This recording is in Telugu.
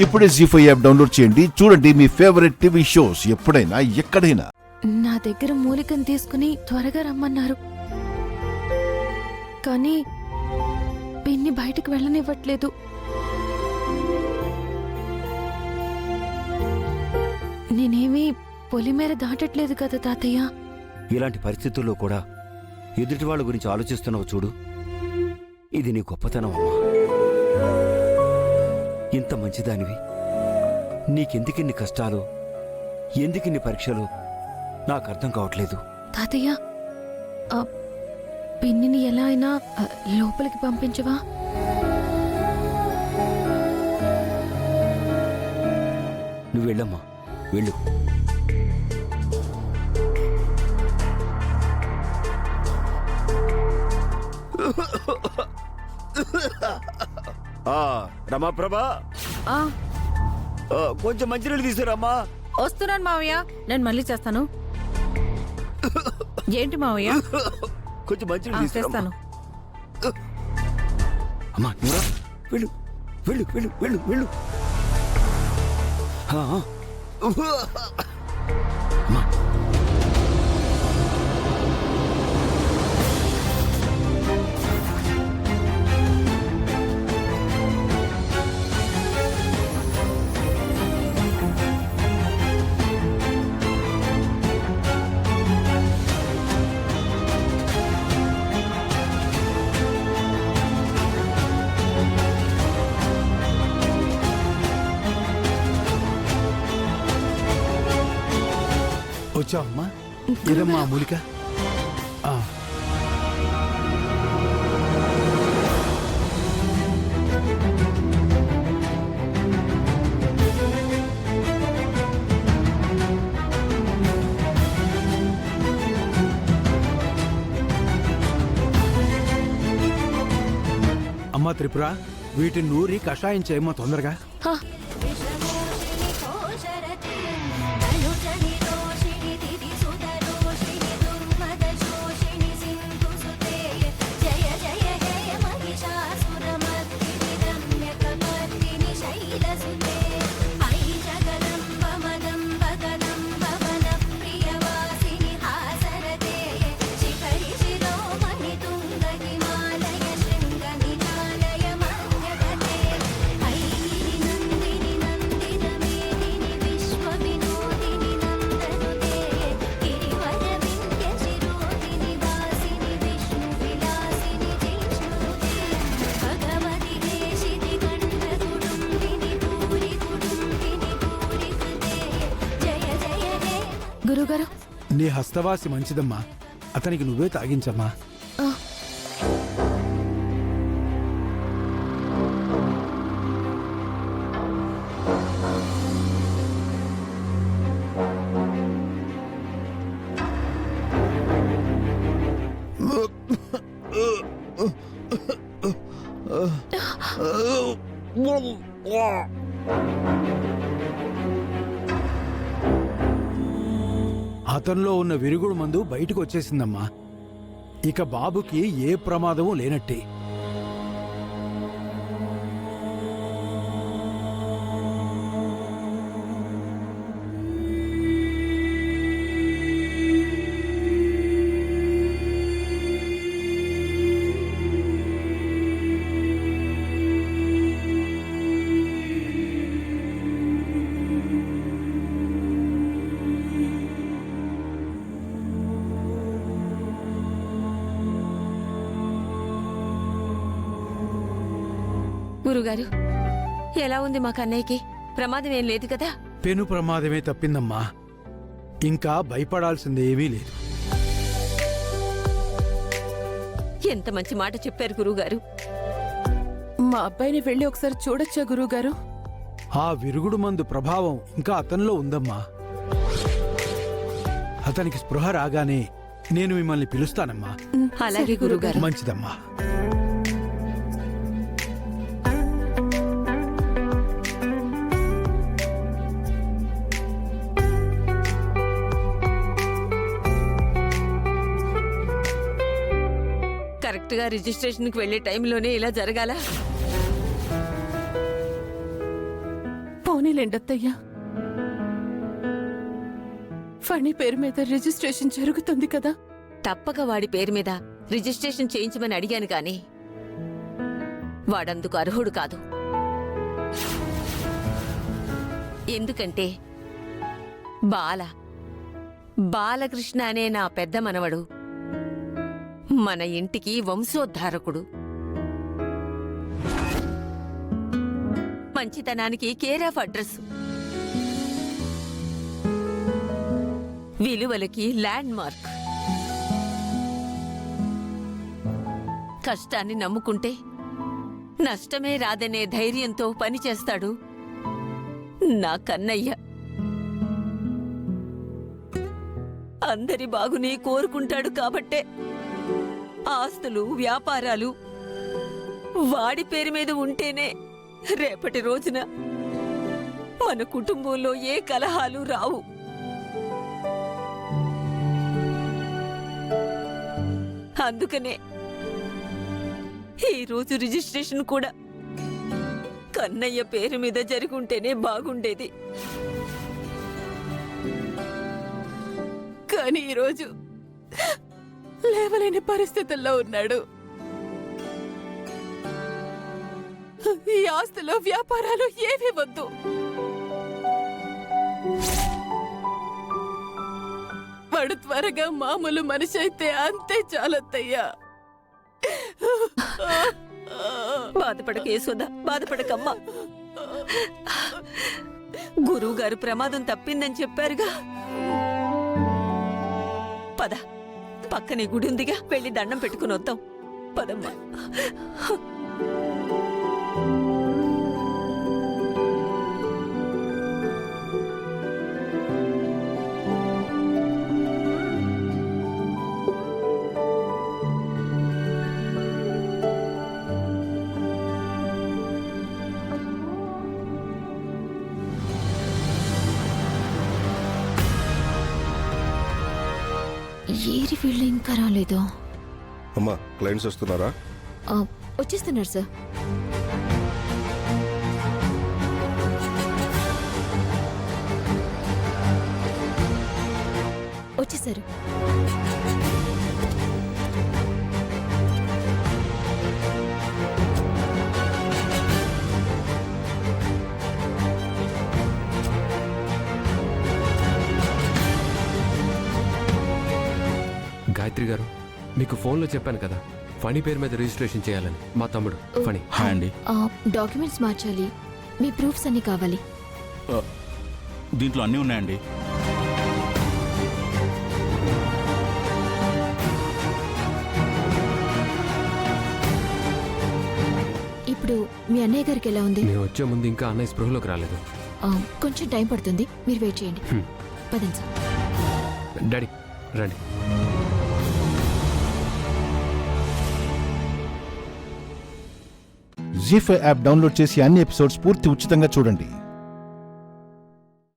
ఇప్పుడే జీ5 యాప్ డౌన్లోడ్ చేయండి. చూడండి మీ ఫేవరెట్ టీవీ షోస్ ఎప్పుడైనా ఎక్కడైనా. నా దగ్గర మూలికను తీసుకుని త్వరగా రమ్మన్నారు, కానీ పిన్ని బయటకు వెళ్ళనివ్వట్లేదు. నేనేమీ పొలిమేర దాటట్లేదు కదా తాతయ్య. ఇలాంటి పరిస్థితుల్లో కూడా ఎదుటి వాళ్ళ గురించి ఆలోచిస్తున్నావు చూడు, ఇది నీ గొప్పతనం అమ్మా. ఇంత మంచిదానివి, నీకెందుకిన్ని కష్టాలు, ఎందుకిన్ని పరీక్షలు నాకు అర్థం కావట్లేదు. తాతయ్య, పిన్నిని ఎలా అయినా లోపలికి పంపించవా? నువ్వు వెళ్ళమ్మా, వెళ్ళు. రమాప్రభా, కొంచెం మంచినీళ్ళు తీసుకురామ్మా. వస్తున్నాను మావయ్య, నేను మళ్ళీ చేస్తాను. ఏంటి మావయ్య? కొంచెం మంచినీళ్ళు చేస్తాను. అమ్మా నువ్వురా, వెళ్ళు వెళ్ళు వెళ్ళు వెళ్ళు వెళ్ళు. అమ్మా వచ్చావమ్మా, ఇదమ్మా మూలిక. అమ్మా త్రిపుర, వీటిని నూరి కషాయం చేయమ్మా తొందరగా. గురుగారు, నీ హస్తవాసి మంచిదమ్మా, అతనికి నువ్వే తాగించమ్మా. అతనిలో ఉన్న విరుగుడు మందు బయటకు వచ్చేసిందమ్మా. ఇక బాబుకి ఏ ప్రమాదమూ లేనట్టే. గురుగారు, ఎలా ఉంది మా కన్నయ్యకి? ప్రమాదం ఏం లేదు కదా? పెను ప్రమాదమే తప్పిందమ్మా, ఇంకా భయపడాల్సిందేమీ లేదు. ఎంత మంచి మాట చెప్పారు గురుగారు. మా అబ్బాయిని వెళ్ళి ఒకసారి చూడొచ్చా గురువుగారు? ఆ విరుగుడు మందు ప్రభావం ఇంకా అతనిలో ఉందమ్మా. అతనికి స్పృహ రాగానే నేను మిమ్మల్ని పిలుస్తానమ్మా. అలాగే గురుగారు. మంచిదమ్మా. కరెక్ట్ గా రిజిస్ట్రేషన్ కి వెళ్లే టైంలోనే ఇలా జరగాల? పోనీలేండి అత్తయ్య. ఫణి పేరు మీద రిజిస్ట్రేషన్ జరుగుతుంది కదా. తప్పక వాడి పేరు మీద రిజిస్ట్రేషన్ చేయించమని అడిగాను గాని వాడందుకు అర్హుడు కాదు. ఎందుకంటే బాలకృష్ణ అనే నా పెద్ద మనవడు మన ఇంటికి వంశోద్ధారకుడు. మంచితనానికి కేర్ ఆఫ్ అడ్రస్, విలువలకి ల్యాండ్ మార్క్. కష్టాన్ని నమ్ముకుంటే నష్టమే రాదనే ధైర్యంతో పనిచేస్తాడు నా కన్నయ్య. అందరి బాగునే కోరుకుంటాడు కాబట్టే ఆస్తులు వ్యాపారాలు వాడి పేరు మీద ఉంటేనే రేపటి రోజున మన కుటుంబంలో ఏ కలహాలు రావు. అందుకనే ఈరోజు రిజిస్ట్రేషన్ కూడా కన్నయ్య పేరు మీద జరుగుంటేనే బాగుండేది. కానీ ఈరోజు లేవలేని పరిస్థితుల్లో ఉన్నాడు. ఈ ఆస్తులు వ్యాపారాలు ఏవి వద్దు. వాడు త్వరగా మామూలు మనిషి అయితే అంతే చాలత్తయ్యా. బాధపడక యశోద, బాధపడకమ్మా. గురువు గారు ప్రమాదం తప్పిందని చెప్పారుగా. పద, పక్కనే గుడి ఉందిగా, వెళ్ళి దండం పెట్టుకుని వద్దాం. పదమ్మా. ఏరి వీళ్ళు ఇంకా రాలేదు. అమ్మా, క్లయింట్స్ వస్తున్నారా? వచ్చేస్తున్నారు సార్. వచ్చేసారు. గాయత్రి గారు, మీకు ఫోన్లో చెప్పాను కదా ఫణి పేరు మీద రిజిస్ట్రేషన్ చేయాలని. మా తమ్ముడు ఫణి. హాయ్ అండి. డాక్యుమెంట్స్ మార్చాలి. మీ ప్రూఫ్స్ అన్ని కావాలి. దీంట్లో అన్నీ ఉన్నాయండి. ఇప్పుడు మీ అన్నయ్య గారికి ఎలా ఉంది? నేను వచ్చే ముందు ఇంకా అన్నయ్య స్పృహలోకి రాలేదు. కొంచెం టైం పడుతుంది, మీరు వెయిట్ చేయండి. పదండి సార్. డాడీ రండి. జీ5 యాప్ డౌన్లోడ్ చేసి అన్ని ఎపిసోడ్స్ పూర్తి ఉచితంగా చూడండి.